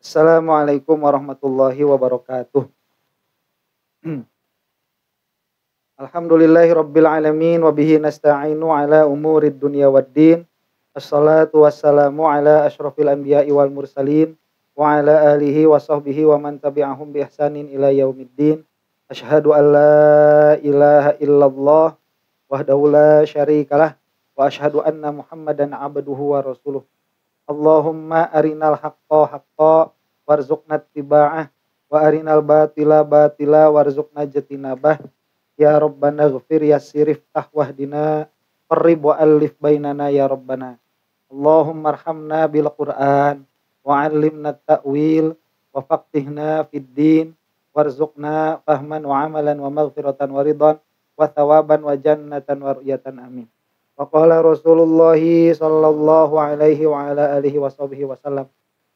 Assalamualaikum warahmatullahi wabarakatuh. Alhamdulillahi rabbil alamin wa bihi nasta'inu ala umurid dunya waddin. Assalatu wassalamu ala asyrafil anbiya'i wal mursalin wa ala alihi wa sahbihi wa man tabi'ahum bi ihsanin ila yaumiddin. Asyhadu an la ilaha illallah wahdahu la syarikalah wa asyhadu anna Muhammadan abduhu wa rasuluh. Allahumma arinal haqqa haqqa warzuqna ittiba'ah wa arinal batila batila warzuqna jatinabah. Ya Rabbana ghfir yassir iftah wahdina qarrib wa alif bainana ya Rabbana. Allahumma arhamna bil Qur'an wa 'allimna ta'wil wa faqihna fid din warzuqna fahman wa amalan wa maghfiratan wa ridwan wa thawaban wa jannatan wa ru'yatan amin. Wa qala Rasulullah sallallahu alaihi wa ala alihi washabihi wasallam,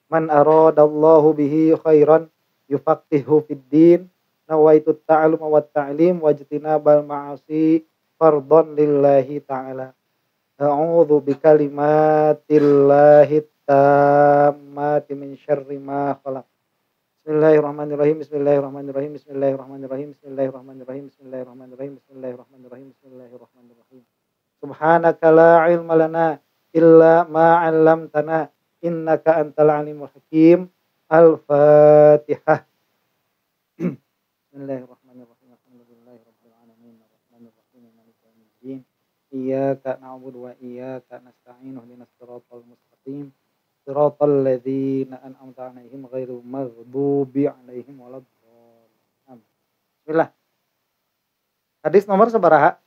man aradallahu bihi khairan yufaqihu fid din, nawaitu ta'allum wa ta'lim wajtinabal ma'asi fardhan lillahi ta'ala. A'udzu bikalimatillahi tammati min syarri ma khalaq. Bismillahirrahmanirrahim. Bismillahirrahmanirrahim. Bismillahirrahmanirrahim. Bismillahirrahmanirrahim. Bismillahirrahmanirrahim. Bismillahirrahmanirrahim. Bismillahirrahmanirrahim. Subhanaka la ilma lana illa ma 'allamtana innaka antal alimul hakim. Al-Fatihah. Bismillahirrahmanirrahim. Alhamdulillahirabbil alamin arrahmanir rahim maliki yaumiddin. Iyyaka na'budu wa iyyaka nasta'in ihdinas siratal mustaqim. Siratal ladzina an'amta 'alaihim ghairil maghdubi 'alaihim waladdallin. Bismillah. Hadis nomor sabaraha?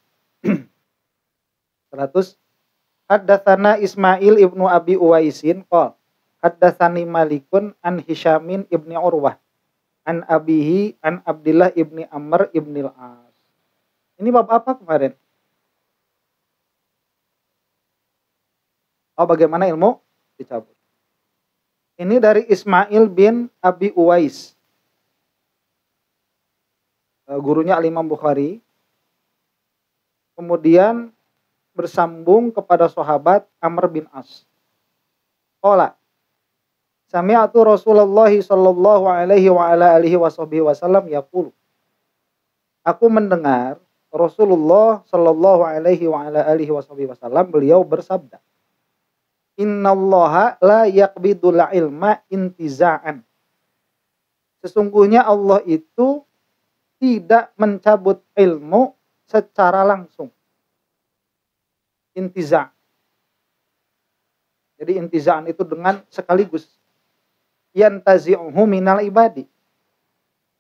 100. Haddatsana Ismail ibnu Abi Uwaisin qol haddatsani Malikun an Hisyamin ibni Urwah an abihi an Abdillah ibni Amr ibnil As. Ini bab apa kemarin? Oh, bagaimana ilmu dicabut. Ini dari Ismail bin Abi Uwais, gurunya Al-Imam Bukhari. Kemudian bersambung kepada sahabat Amr bin As. Qala sami'tu Rasulullah sallallahu alaihi wa ala alihi wasallam yaqulu. Aku mendengar Rasulullah sallallahu alaihi wa ala alihi wasallam beliau bersabda, innallaha la yaqbidul ilma intiza'an. Sesungguhnya Allah itu tidak mencabut ilmu secara langsung. Intiza'. Jadi intiza'an itu dengan sekaligus. Yantazi'uhu minal ibadi.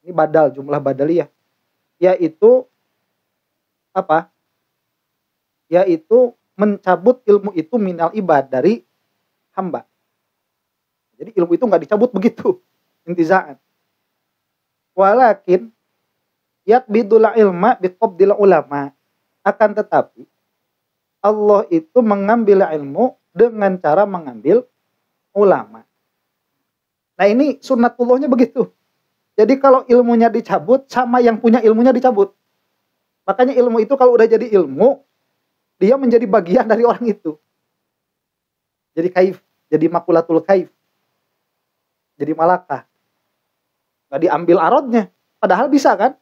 Ini badal, jumlah badaliyah. Yaitu apa? Yaitu mencabut ilmu itu minal ibad, dari hamba. Jadi ilmu itu nggak dicabut begitu. Intiza'an. Walakin yaqbidul ilma biqabdil ulama. Akan tetapi Allah itu mengambil ilmu dengan cara mengambil ulama. Nah, ini sunnatullahnya begitu. Jadi kalau ilmunya dicabut, sama yang punya ilmunya dicabut. Makanya ilmu itu kalau udah jadi ilmu, dia menjadi bagian dari orang itu. Jadi kaif, jadi makulatul kaif. Jadi malakah. Nggak diambil arodnya. Padahal bisa kan?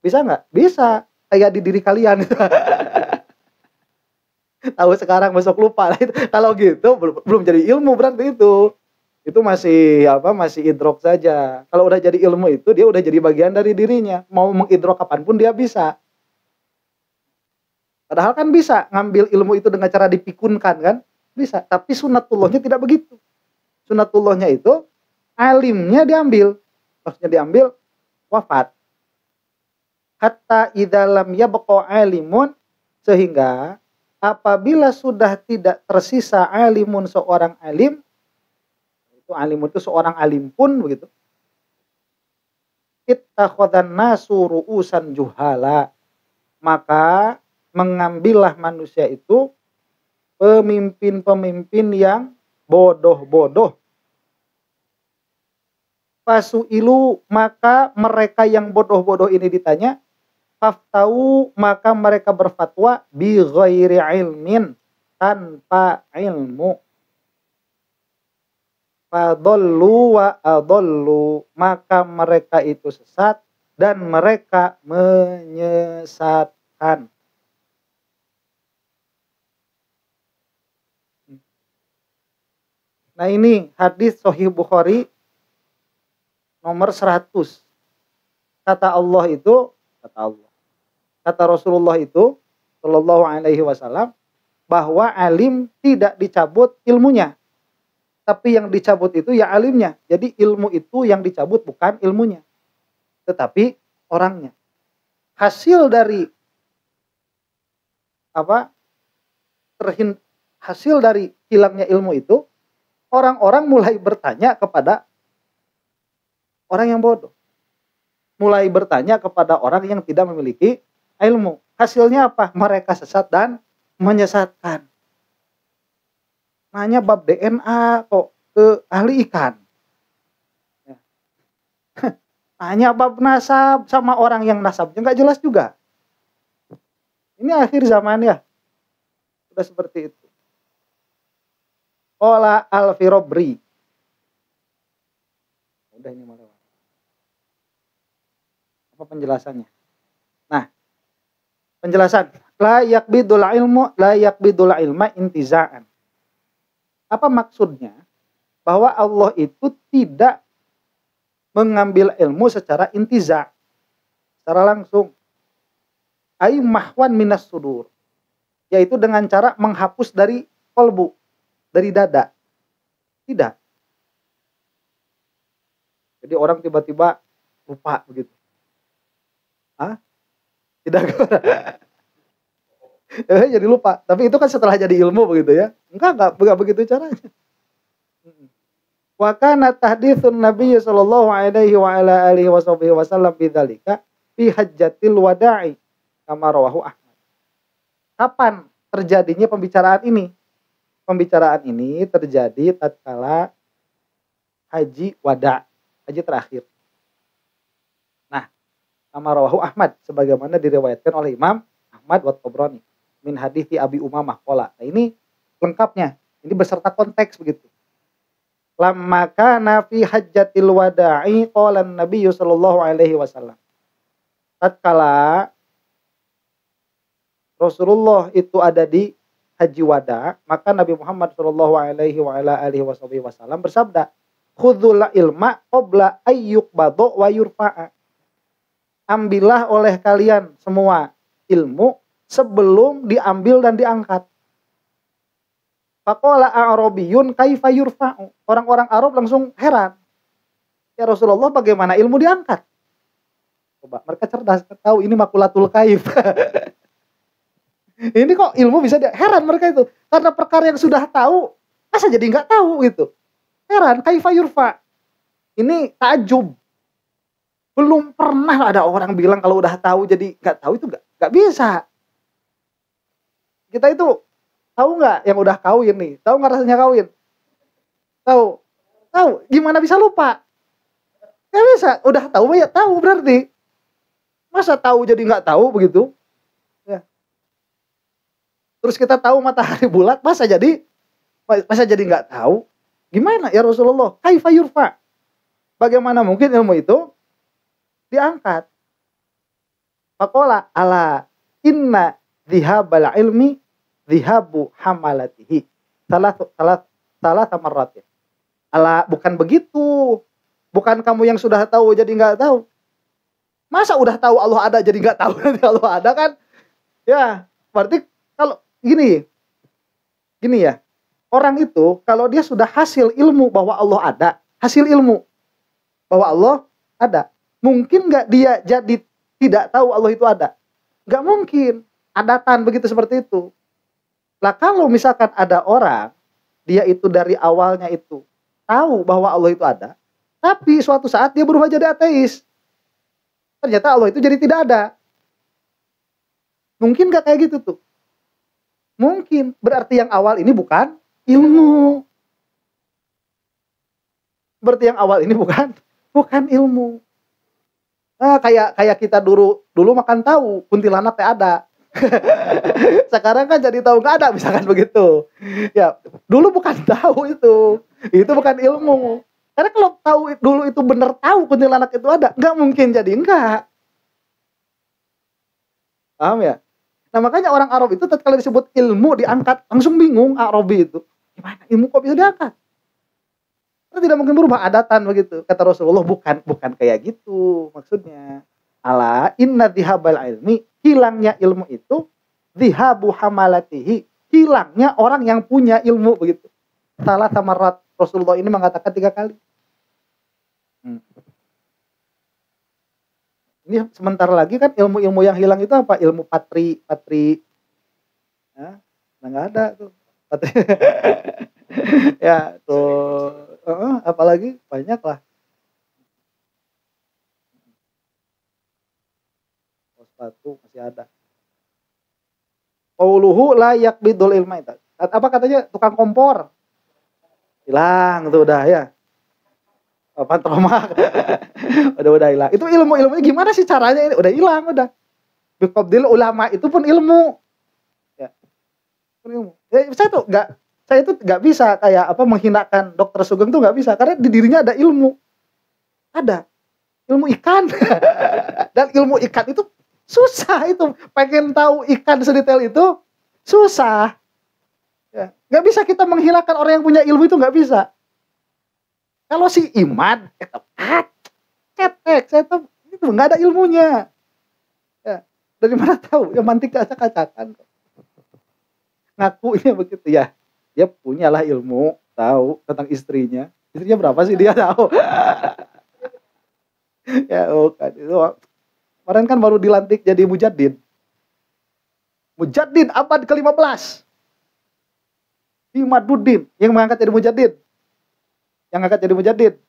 Bisa nggak? Bisa. Kayak di diri kalian. Tahu sekarang besok lupa. Kalau gitu belum jadi ilmu berarti itu. Itu masih masih idrok saja. Kalau udah jadi ilmu itu dia udah jadi bagian dari dirinya. Mau mengidrok kapanpun dia bisa. Padahal kan bisa ngambil ilmu itu dengan cara dipikunkan kan? Bisa. Tapi sunnatullahnya tidak begitu. Sunnatullahnya itu alimnya diambil. Maksudnya diambil wafat. Hatta idza lam yabqa alimun, sehingga apabila sudah tidak tersisa alimun, seorang alim, itu alimun itu seorang alim pun begitu. Ittakhadhan nasu ru'usan juhala, maka mengambillah manusia itu pemimpin-pemimpin yang bodoh-bodoh. Fasu'ilu, maka mereka yang bodoh-bodoh ini ditanya, faftau, maka mereka berfatwa bi ghairi ilmin, tanpa ilmu. fadallu wa adallu, maka mereka itu sesat dan mereka menyesatkan. Nah ini hadis Sahih Bukhari nomor 100. Kata Rasulullah itu Shallallahu Alaihi Wasallam bahwa alim tidak dicabut ilmunya, tapi yang dicabut itu ya alimnya. Jadi ilmu itu yang dicabut bukan ilmunya, tetapi orangnya. Hasil dari hasil dari hilangnya ilmu itu, orang-orang mulai bertanya kepada orang yang bodoh, mulai bertanya kepada orang yang tidak memiliki ilmu. Hasilnya apa? Mereka sesat dan menyesatkan. Nanya bab DNA kok ke ahli ikan. Nanya bab nasab sama orang yang nasabnya nggak jelas juga. Ini akhir zaman ya. Sudah seperti itu. Qala al-Firabri. Udah ini mau lewat. Apa penjelasannya? Nah, penjelasan la yaqbidul ilma intiza'an. Apa maksudnya? Bahwa Allah itu tidak mengambil ilmu secara intiza, secara langsung. Ai mahwan minas sudur, yaitu dengan cara menghapus dari kolbu, dari dada. Tidak. Jadi orang tiba-tiba lupa begitu. Tidak. Jadi lupa. Tapi itu kan setelah jadi ilmu begitu ya. Enggak begitu caranya. Wa kana tahditsun Nabi sallallahu alaihi wa ala alihi wasallam bidzalika fi hajjatil wada'i kama rawahu Ahmad. Kapan terjadinya pembicaraan ini? Pembicaraan ini terjadi tatkala haji wada, haji terakhir. Nah, kama rawahu Ahmad sebagaimana diriwayatkan oleh Imam Ahmad wa Tabrani min hadithi Abi Umamah qala. Nah, ini lengkapnya. Ini beserta konteks begitu. Lamma kana fi hajjatil wada'i qala an-nabiy sallallahu alaihi wasallam. Tatkala Rasulullah itu ada di haji wada, maka Nabi Muhammad sallallahu alaihi wa ala alihi wasallam bersabda, "Khudzul ilma qabla ayyuqbadu wa yurfa'a." Ambillah oleh kalian semua ilmu sebelum diambil dan diangkat. Faqala a'rabiyun kaifa yurfa'u. Orang-orang Arab langsung heran. Ya Rasulullah, bagaimana ilmu diangkat? Coba, mereka cerdas, tahu ini makulatul kaif. Ini kok ilmu bisa heran mereka itu. Karena perkara yang sudah tahu, masa jadi nggak tahu gitu. Heran, kaifa yurfa. Ini takjub. Belum pernah ada orang bilang kalau udah tahu jadi nggak tahu, itu nggak bisa. Kita itu tahu nggak yang udah kawin nih? Tahu nggak rasanya kawin? Tahu. Gimana bisa lupa? Nggak bisa. Udah tahu ya tahu berarti. Masa tahu jadi nggak tahu begitu? Ya. Terus kita tahu matahari bulat, masa jadi nggak tahu? Gimana ya Rasulullah? Kaifa yurfa? Bagaimana mungkin ilmu itu diangkat? Faqala ala inna dhihabal ilmi dhihabu hamalatihi salah marratin. Ala, bukan begitu. Bukan kamu yang sudah tahu jadi nggak tahu. Masa udah tahu Allah ada jadi nggak tahu nanti Allah ada kan? Ya, berarti kalau gini ya. Orang itu kalau dia sudah hasil ilmu bahwa Allah ada, hasil ilmu bahwa Allah ada, mungkin nggak dia jadi tidak tahu Allah itu ada? Nggak mungkin. Adatan begitu seperti itu. Lah kalau misalkan ada orang, dia itu dari awalnya itu tahu bahwa Allah itu ada, tapi suatu saat dia berubah jadi ateis. Ternyata Allah itu jadi tidak ada. Mungkin gak kayak gitu tuh? Mungkin. Berarti yang awal ini bukan ilmu. Berarti yang awal ini bukan ilmu. Nah, kayak kita dulu makan tahu, kuntilanak teh ada. Sekarang kan jadi tahu nggak ada, misalkan begitu. Ya, dulu bukan tahu itu. Itu bukan ilmu. Karena kalau tahu dulu itu benar tahu kuntilanak itu ada, nggak mungkin jadi enggak. Paham ya? Nah makanya orang Arab itu kalau disebut ilmu diangkat langsung bingung Arabi itu. Gimana ilmu kok bisa diangkat? Karena tidak mungkin berubah adatan begitu. Kata Rasulullah bukan kayak gitu maksudnya. Ala inna dhihabal ilmi, hilangnya ilmu itu dhihabu hamalatihi, hilangnya orang yang punya ilmu begitu. Salah tamarat, Rasulullah ini mengatakan 3 kali. Ini sebentar lagi kan ilmu-ilmu yang hilang itu apa? Ilmu patri. Ya, nggak ada tuh. Patri. Ya, tuh. Apalagi banyak lah. Sepatu masih ada. Qauluhu la yaqbidul ilma itu. Apa katanya? Tukang kompor. Hilang tuh udah ya. Pantromak. udah hilang. Itu ilmunya gimana sih caranya ini? Udah hilang udah. Biqabdil ulama itu pun ilmu. Ya. Ilmu. Ya, saya itu nggak bisa kayak apa menghinakan Dokter Sugeng tuh nggak bisa karena di dirinya ada ilmu. Ada ilmu ikan. Dan ilmu ikan itu susah itu. Pengen tahu ikan sedetail itu susah. Ya. Nggak bisa kita menghinakan orang yang punya ilmu itu nggak bisa. Kalau si Iman, cetek, saya tuh itu nggak ada ilmunya. Ya, dari mana tahu? Ya mantik acak-acakan. Ngakunya begitu ya. Dia punyalah ilmu, tahu tentang istrinya. Istrinya berapa sih dia tahu. Ya, kan itu. Kemarin kan baru dilantik jadi mujaddid. Mujaddid abad ke-15. Imaduddin yang mengangkat jadi mujaddid. Yang angkat jadi mujaddid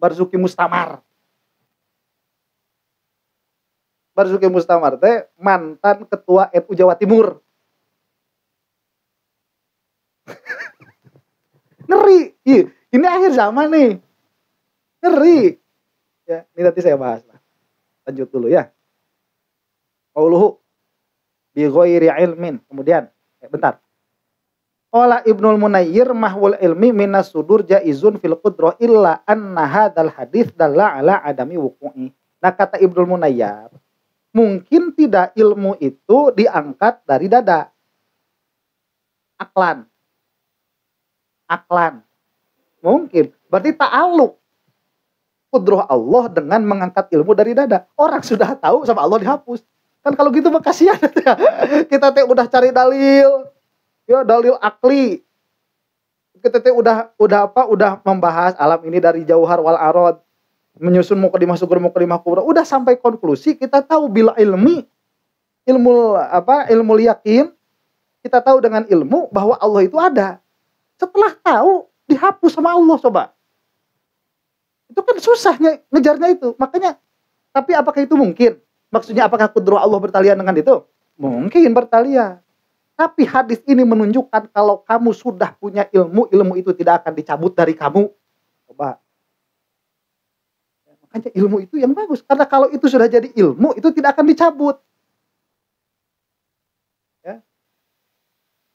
Barzuki Mustamar teh mantan ketua NU Jawa Timur. Ngeri. Ini akhir zaman nih. Ngeri. Ya, ini nanti saya bahas. Lanjut dulu ya. Qauluhu bi ghairi ilmin. Kemudian, bentar. Qala Ibnul Munayyir mahwul ilmi minas sudur jaizun fil qudrah illa anna hadzal hadits dalla ala adami wuqu'i. Nah kata Ibnul Munayyir, mungkin tidak ilmu itu diangkat dari dada. Aklan. Mungkin. Berarti ta'alluq qudrah Allah dengan mengangkat ilmu dari dada. Orang sudah tahu sama Allah dihapus. Kan kalau gitu mah kasihan. Kita teh udah cari dalil. Ya dalil akli. Kita teh udah membahas alam ini dari jauhar wal arad, menyusun mukadimah sugur mukadimah kubra, udah sampai konklusi kita tahu bil ilmu yakin, kita tahu dengan ilmu bahwa Allah itu ada. Setelah tahu dihapus sama Allah coba. Itu kan susahnya ngejarnya itu. Makanya tapi apakah itu mungkin? Maksudnya apakah kudrah Allah bertalian dengan itu? Mungkin bertalian. Tapi hadis ini menunjukkan kalau kamu sudah punya ilmu itu tidak akan dicabut dari kamu. Coba. Makanya ilmu itu yang bagus. Karena kalau itu sudah jadi ilmu, itu tidak akan dicabut. Ya.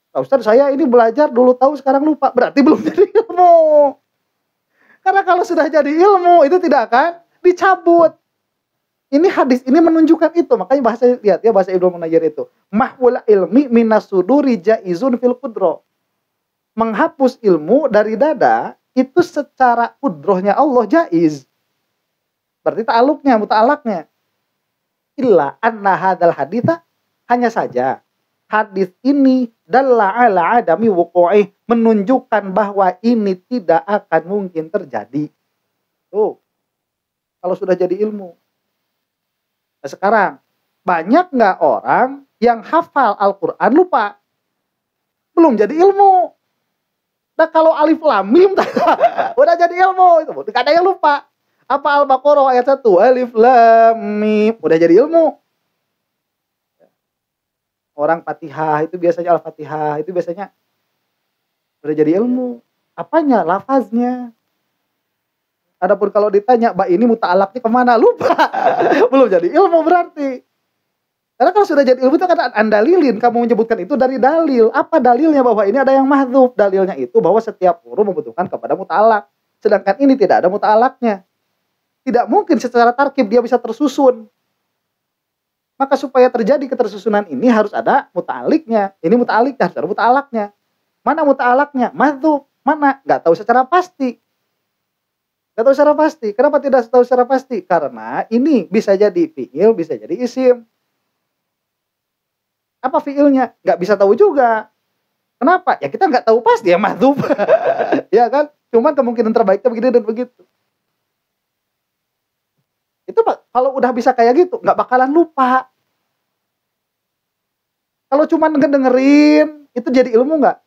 Nah, Ustaz, saya ini belajar dulu tahu sekarang lupa. Berarti belum jadi ilmu. Karena kalau sudah jadi ilmu, itu tidak akan dicabut. Ini hadis ini menunjukkan itu. Makanya bahasa Ibnu Munayyir itu. Mahwul ilmi minas suduri jaizun fil qudrah. Menghapus ilmu dari dada itu secara kudrohnya Allah jaiz. Berarti ta'aluknya, muta'alaknya. Illa anna hadzal haditha, hanya saja hadis ini dalla ala adami wuqu'i, menunjukkan bahwa ini tidak akan mungkin terjadi. Tuh. Kalau sudah jadi ilmu. Nah, sekarang, banyak nggak orang yang hafal Al-Quran lupa? Belum jadi ilmu. Nah kalau alif lam mim udah jadi ilmu, itu nggak ada yang lupa. Apa Al-Baqarah ayat 1, alif lam mim, udah jadi ilmu. Orang Fatihah itu biasanya Al-Fatihah itu biasanya udah jadi ilmu. Apanya? Lafaznya. Adapun kalau ditanya, Mbak ini muta'alaknya kemana? Lupa. Belum jadi ilmu berarti. Karena kalau sudah jadi ilmu itu kan andalilin, kamu menyebutkan itu dari dalil. Apa dalilnya bahwa ini ada yang mahdzuf? Dalilnya itu bahwa setiap huruf membutuhkan kepada muta'alaq. Sedangkan ini tidak ada muta'alaqnya. Tidak mungkin secara tarkib dia bisa tersusun. Maka supaya terjadi ketersusunan ini harus ada muta'aliknya. Ini muta'aliknya, harus ada muta'alaqnya. Mana muta'alaqnya? Mahdzuf. Mana? Nggak tahu secara pasti. Nggak tahu secara pasti. Kenapa tidak tahu secara pasti? Karena ini bisa jadi fi'il, bisa jadi isim. Apa fiilnya? Nggak bisa tahu juga. Kenapa? Ya kita nggak tahu pasti ya mahdzuf. Ya kan? Cuman kemungkinan terbaiknya begini dan begitu. Itu kalau udah bisa kayak gitu, nggak bakalan lupa. Kalau cuman dengerin, itu jadi ilmu nggak?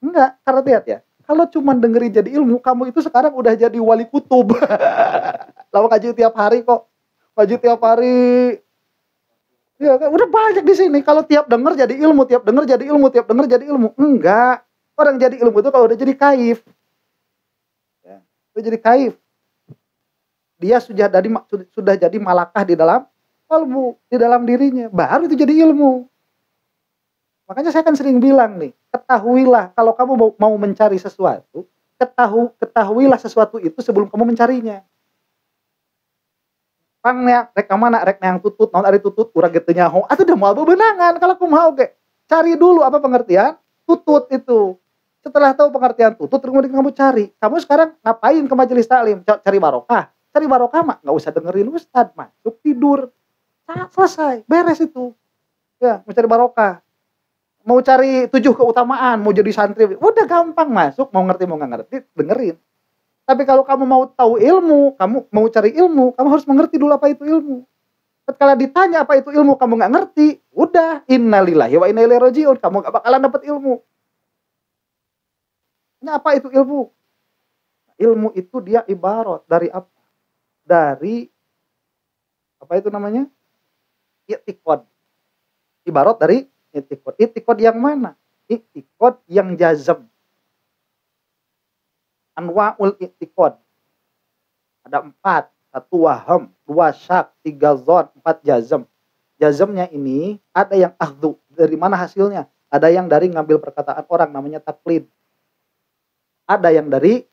Nggak. Karena lihat ya, kalau cuman dengerin jadi ilmu, kamu itu sekarang udah jadi wali kutub. Lalu ngaji tiap hari kok. Ngaji tiap hari. Ya kan, udah banyak di sini. Kalau tiap denger jadi ilmu, tiap denger jadi ilmu, tiap denger jadi ilmu. Enggak. Orang jadi ilmu itu kalau udah jadi kaif. Ya, udah jadi kaif. Dia sudah jadi malakah di dalam kalbu, di dalam dirinya. Baru itu jadi ilmu. Makanya saya kan sering bilang nih, ketahuilah kalau kamu mau mencari sesuatu, ketahuilah sesuatu itu sebelum kamu mencarinya. Pangnya rek mana rek yang tutut naon ari tutut urang gitu nyaho atuh udah mau bebenangan kalau aku mau ge cari dulu apa pengertian tutut itu. Setelah tahu pengertian tutut kemudian kamu cari, kamu sekarang ngapain ke majelis taklim? Cari barokah mah nggak usah dengerin ustad, masuk tidur selesai beres itu ya. Mau cari barokah, mau cari 7 keutamaan, mau jadi santri udah gampang, masuk mau ngerti mau nggak ngerti dengerin. Tapi kalau kamu mau tahu ilmu, kamu mau cari ilmu, kamu harus mengerti dulu apa itu ilmu. Ketika ditanya apa itu ilmu, kamu nggak ngerti, udah innalillahi wa inna ilaihi rajiun, kamu nggak bakalan dapat ilmu. Ini apa itu ilmu? Ilmu itu dia ibarat dari apa? Dari apa itu namanya? I'tiqad. Ibarat dari i'tiqad. I'tiqad yang mana? I'tiqad yang jazm. Anwa'ul i'tiqad. Ada 4. 1 waham, 2 syak, 3 zon, 4 jazm. Jazmnya ini ada yang akhdhu. Dari mana hasilnya? Ada yang dari ngambil perkataan orang namanya taklid. Ada yang dari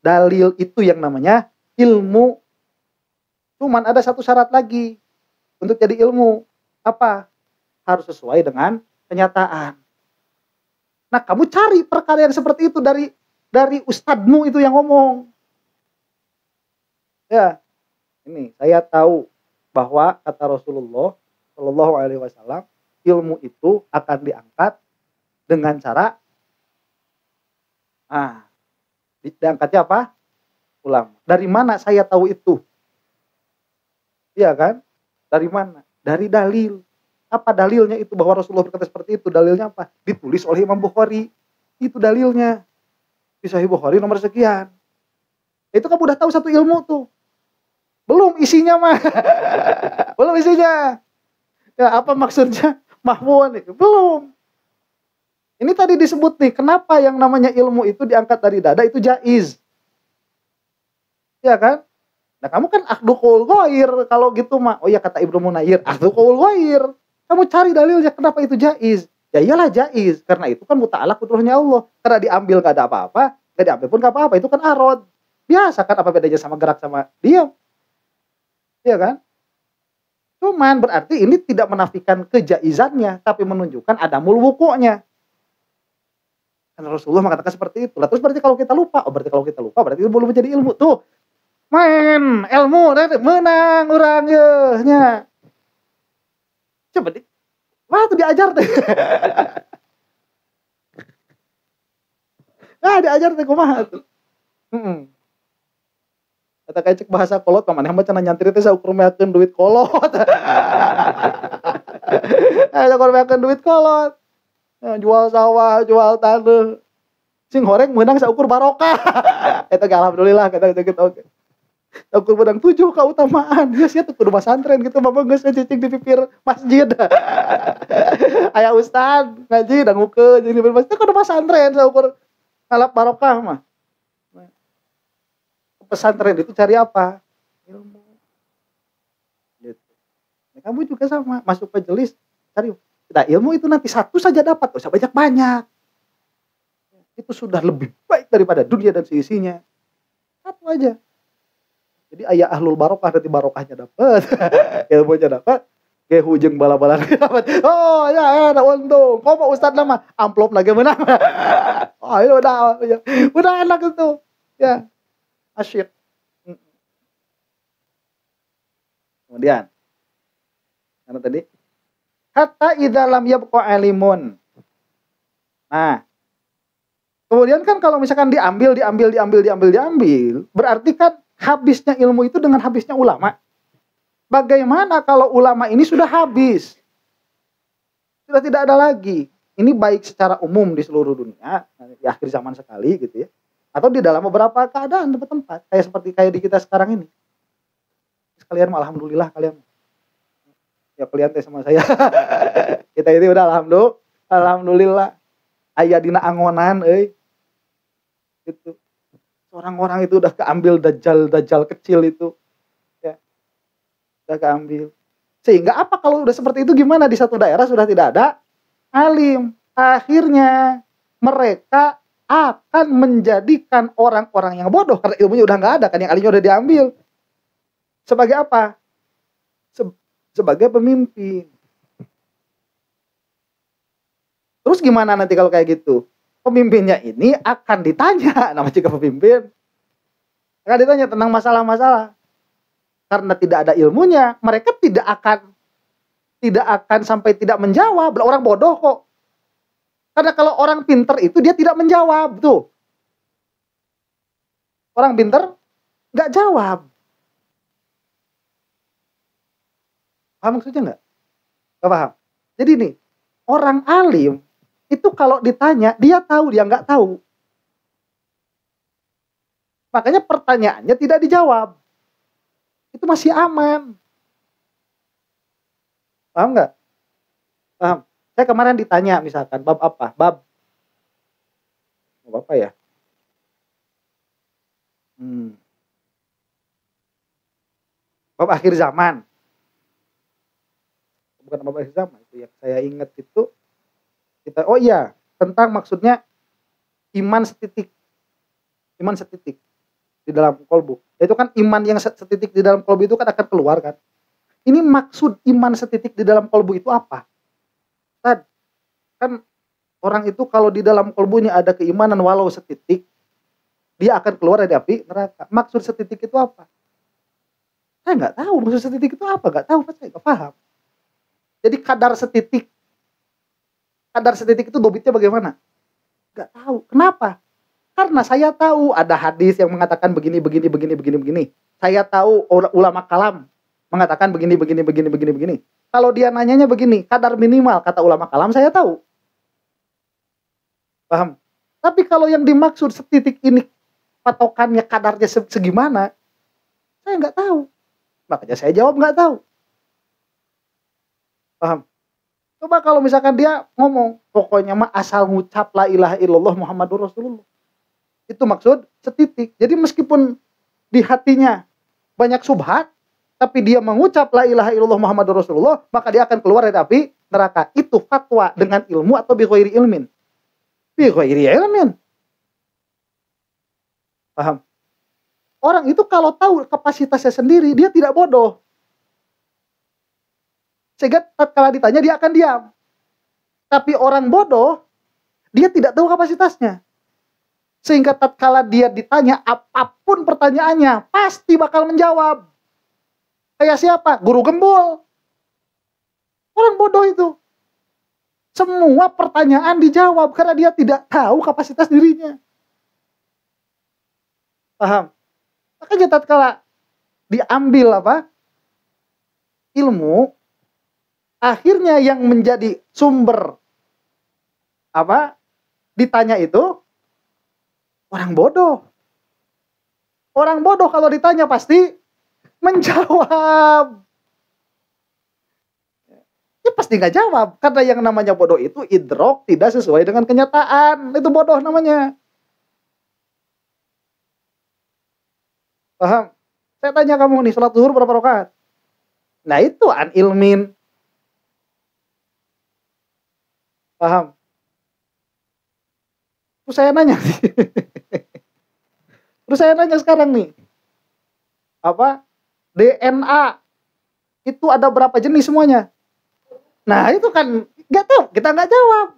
dalil itu yang namanya ilmu. Cuman ada satu syarat lagi untuk jadi ilmu. Apa? Harus sesuai dengan kenyataan. Nah, kamu cari perkara yang seperti itu dari ustadmu itu yang ngomong. Ya, ini saya tahu bahwa kata Rasulullah Shallallahu Alaihi Wasallam, ilmu itu akan diangkat dengan cara, diangkatnya apa? Ulama. Dari mana saya tahu itu? Iya kan? Dari mana? Dari dalil. Apa dalilnya itu bahwa Rasulullah berkata seperti itu? Dalilnya apa? Ditulis oleh Imam Bukhari. Itu dalilnya. Di Sahih Bukhari nomor sekian. Itu kamu udah tahu satu ilmu tuh. Belum isinya mah. Belum isinya. Ya, apa maksudnya? Mahmun. Belum. Ini tadi disebut nih, kenapa yang namanya ilmu itu diangkat dari dada itu jaiz. Ya kan? Nah, kamu kan akhdhu qaul ghair kalau gitu mah. Oh ya, kata Ibnu Munayir, akhdhu qaul ghair. Kamu cari dalilnya kenapa itu jaiz. Ya iyalah jaiz, karena itu kan muta'alaq putranya Allah. Karena diambil gak ada apa-apa, gak diambil pun gak apa-apa, itu kan arod. Biasa kan, apa bedanya sama gerak sama diam? Iya kan? Cuman berarti ini tidak menafikan kejaizannya, tapi menunjukkan adamul wuku'nya. Karena Rasulullah mengatakan seperti itu. Lah terus berarti kalau kita lupa, berarti itu belum menjadi ilmu. Tuh, main ilmu menang orang nya. Coba wah tuh diajar teh. Diajar teh kumaha tuh. Kata kayak cek bahasa kolot pamaneh mah cenah nyantri teh saukur meakeun duit kolot. Saukur meakeun duit kolot. Jual sawah, jual tanah. Sing horeng meunang saukur barokah. Eta ge alhamdulillah kata gitu oke. Saukur meunang 7 keutamaan. Ya sia teu kudu pesantren gitu mah geus cicing di pipir masjid. Aya ustad ngaji dangukeun jeung di pipir masjid kudu pesantren saukur ngalap barokah mah. Pesantren itu cari apa? Ilmu. Gitu. Kamu juga sama, masuk majelis cari. Nah, ilmu itu nanti satu saja dapat, gak usah banyak-banyak. Itu sudah lebih baik daripada dunia dan seisinya. Satu aja. Jadi ayah ahlul barokah nanti barokahnya dapat, ilmunya dapat, kayak hujung bala-bala dapat. Oh ya, ada untung. Kok mau ustad nama amplop lagi menang. Oh itu udah enak itu. Ya, asyik. Kemudian, mana tadi? Hatta idza lam yabqa alimun. Nah, kemudian kan kalau misalkan diambil, berarti kan habisnya ilmu itu dengan habisnya ulama. Bagaimana kalau ulama ini sudah habis? Sudah tidak ada lagi. Ini baik secara umum di seluruh dunia, di akhir zaman sekali gitu ya. Atau di dalam beberapa keadaan tempat-tempat, kayak seperti di kita sekarang ini. Sekalian alhamdulillah kalian. Ya kalian teh sama saya. Kita ini udah alhamdulillah. Aya dina angonan gitu. Orang-orang itu udah keambil dajjal kecil itu. Ya. Udah keambil. Sehingga apa kalau udah seperti itu gimana di satu daerah sudah tidak ada alim. Akhirnya mereka akan menjadikan orang-orang yang bodoh karena ilmunya udah nggak ada kan, yang alimnya udah diambil. Sebagai apa? Sebagai pemimpin. Terus gimana nanti kalau kayak gitu? Pemimpinnya ini akan ditanya, nama jika pemimpin, akan ditanya tentang masalah-masalah. Karena tidak ada ilmunya, mereka tidak akan sampai tidak menjawab. Orang bodoh kok. Karena kalau orang pinter itu dia tidak menjawab tuh. Orang pinter nggak jawab. Paham maksudnya nggak? Nggak paham. Jadi nih, orang alim itu kalau ditanya, dia tahu, dia nggak tahu. Makanya pertanyaannya tidak dijawab. Itu masih aman. Paham nggak? Paham. Saya kemarin ditanya misalkan, bab apa? Bab apa ya? Bab akhir zaman. Bukan bab akhir zaman, itu yang saya ingat itu oh iya, tentang maksudnya iman setitik di dalam kolbu. Itu kan iman yang setitik di dalam kolbu itu kan akan keluar kan. Ini maksud iman setitik di dalam kolbu itu apa? Kan orang itu kalau di dalam kolbunya ada keimanan walau setitik, dia akan keluar dari api neraka. Maksud setitik itu apa? Saya nggak tahu maksud setitik itu apa, nggak tahu, saya nggak paham. Jadi kadar setitik itu dobitnya bagaimana? Nggak tahu. Kenapa? Karena saya tahu ada hadis yang mengatakan begini. Saya tahu ulama kalam mengatakan begini. Kalau dia nanyanya begini, kadar minimal kata ulama kalam saya tahu. Paham? Tapi kalau yang dimaksud setitik ini patokannya kadarnya segimana, saya nggak tahu. Makanya saya jawab nggak tahu. Paham? Coba kalau misalkan dia ngomong, pokoknya mah asal ngucap la ilaha illallah Muhammadur Rasulullah. Itu maksud setitik. Jadi meskipun di hatinya banyak subhat, tapi dia mengucap la ilaha illallah Muhammadur Rasulullah, maka dia akan keluar dari api neraka. Itu fatwa dengan ilmu atau bi ghairi ilmin? Bi ghairi ilmin. Paham? Orang itu kalau tahu kapasitasnya sendiri, dia tidak bodoh. Sehingga tatkala ditanya dia akan diam. Tapi orang bodoh, dia tidak tahu kapasitasnya. Sehingga tatkala dia ditanya apapun pertanyaannya, pasti bakal menjawab. Kayak siapa? Guru gembul. Orang bodoh itu. Semua pertanyaan dijawab karena dia tidak tahu kapasitas dirinya. Paham? Makanya tatkala diambil ilmu, akhirnya yang menjadi sumber ditanya itu orang bodoh. Orang bodoh kalau ditanya pasti menjawab. Ya pasti nggak jawab. Karena yang namanya bodoh itu idrok tidak sesuai dengan kenyataan. Itu bodoh namanya. Paham? Saya tanya kamu nih, sholat zuhur berapa rakaat? Nah itu an ilmin. Paham? Terus saya nanya terus saya nanya sekarang nih, apa DNA itu ada berapa jenis semuanya? Nah itu kan nggak tahu, kita nggak jawab.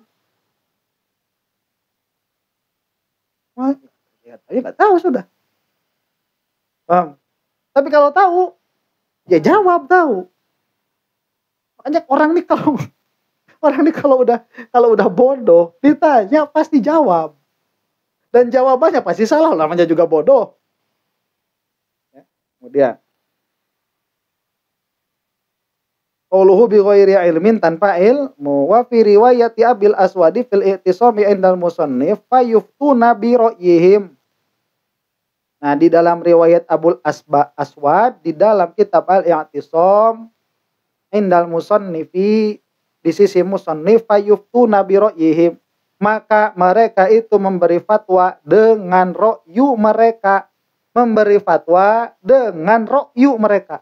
Wah, ya nggak tahu sudah. Paham? Tapi kalau tahu, ya jawab tahu. Makanya orang nih kalau kalau udah bodoh ditanya pasti jawab. Dan jawabannya pasti salah, namanya juga bodoh. Ya, kemudian qauluhu bi ghairi ilmin, tanpa ilmu. Wa fi riwayati Abil Aswadi fil i'tisami indal musannif fayuftuna bi ra'yihim. Nah, di dalam riwayat Abul Aswad di dalam kitab Al-I'tisam indal musannifi, di sisi musannif, fayuftuna bi ra'yihim, maka mereka itu memberi fatwa dengan ra'yu mereka, memberi fatwa dengan ra'yu mereka.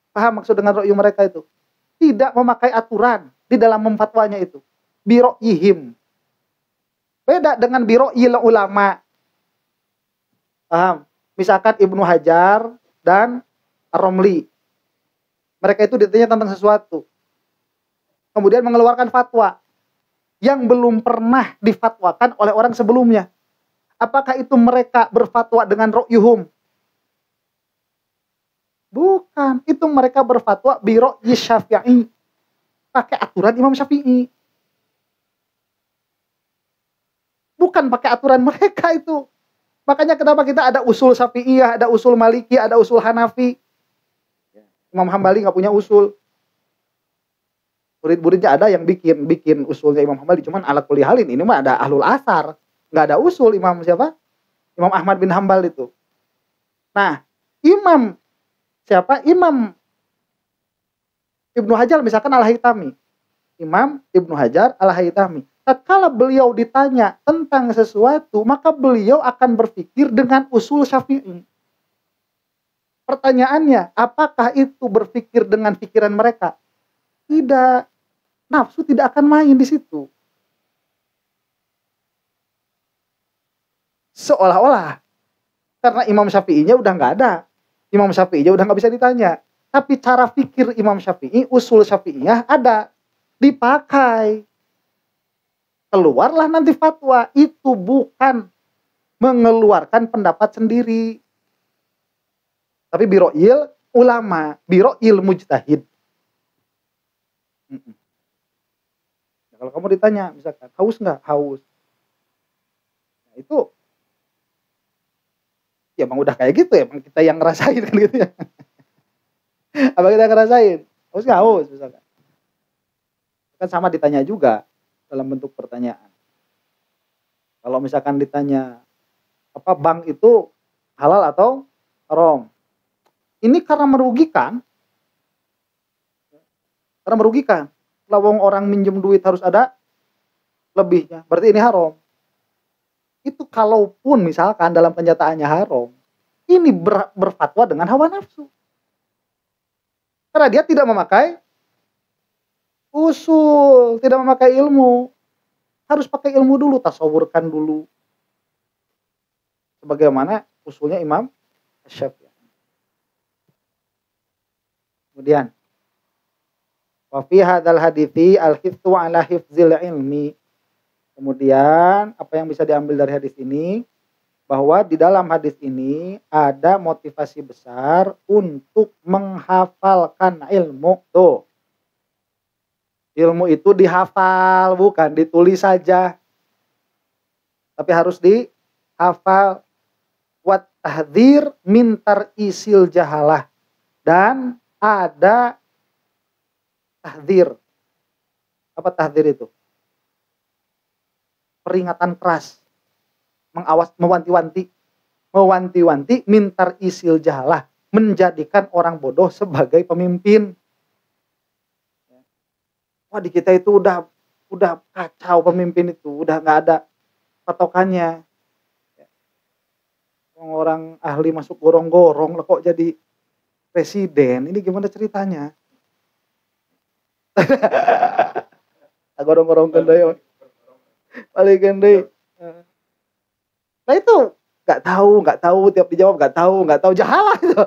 Paham maksud dengan ra'yu mereka itu? Tidak memakai aturan di dalam memfatwanya itu. Bi ra'yihim. Beda dengan bi ra'yil ulama. Paham? Misalkan Ibnu Hajar dan Ar-Romli. Mereka itu ditanya tentang sesuatu. Kemudian mengeluarkan fatwa yang belum pernah difatwakan oleh orang sebelumnya. Apakah itu mereka berfatwa dengan ra'yuhum? Bukan. Itu mereka berfatwa bi ra'yi Syafi'i. Pakai aturan Imam Syafi'i. Bukan pakai aturan mereka itu. Makanya kenapa kita ada usul Syafi'iyah, ada usul Maliki, ada usul Hanafi. Imam Hambali nggak punya usul. Murid-muridnya ada yang bikin usulnya Imam Hambali, cuman alat kulihalin ini mah ada ahlul asar, nggak ada usul Imam siapa? Imam Ahmad bin Hambal itu. Nah, Imam siapa? Imam Ibnu Hajar misalkan Al-Haytami. Imam Ibnu Hajar Al-Haytami. Tatkala beliau ditanya tentang sesuatu, maka beliau akan berpikir dengan usul Syafi'i. Pertanyaannya, apakah itu berpikir dengan pikiran mereka? Tidak. Nafsu tidak akan main di situ. Seolah-olah. Karena Imam Syafi'inya udah nggak ada. Imam Syafi'inya udah nggak bisa ditanya. Tapi cara pikir Imam Syafi'i, usul Syafi'iyah ada. Dipakai. Keluarlah nanti fatwa. Itu bukan mengeluarkan pendapat sendiri. Tapi biro'il ulama. Biro'il mujtahid. Nah, kalau kamu ditanya misalkan, haus nggak? Haus. Nah, itu ya emang udah kayak gitu ya. Emang kita yang ngerasain kan gitu ya. Apa kita ngerasain? Haus nggak? Haus misalkan. Kan sama ditanya juga. Dalam bentuk pertanyaan. Kalau misalkan ditanya apa bank itu halal atau haram, ini karena merugikan. Karena merugikan. Kalau orang minjem duit harus ada lebihnya, berarti ini haram. Itu kalaupun misalkan dalam kenyataannya haram, ini berfatwa dengan hawa nafsu. Karena dia tidak memakai usul, tidak memakai ilmu. Harus pakai ilmu dulu, tasawurkan dulu. Sebagaimana usulnya Imam Syafi'i. Kemudian, wa fi hadzal hadithi al-hifdzu ala hifdzil ilmi. Kemudian, apa yang bisa diambil dari hadis ini? Bahwa di dalam hadis ini ada motivasi besar untuk menghafalkan ilmu. Tuh. Ilmu itu dihafal, bukan ditulis saja. Tapi harus dihafal. Wat tahdzir min tar'isil jahalah. Dan ada tahdzir. Apa tahdzir itu? Peringatan keras. Mewanti-wanti min tar'isil jahalah. Menjadikan orang bodoh sebagai pemimpin. Wah, di kita itu udah kacau pemimpin itu, udah nggak ada patokannya. Orang ahli masuk gorong-gorong lah kok jadi presiden. Ini gimana ceritanya? Gorong-gorongkeun deui. Balikeun deui. Nah itu nggak tahu tiap dijawab nggak tahu jahalah itu.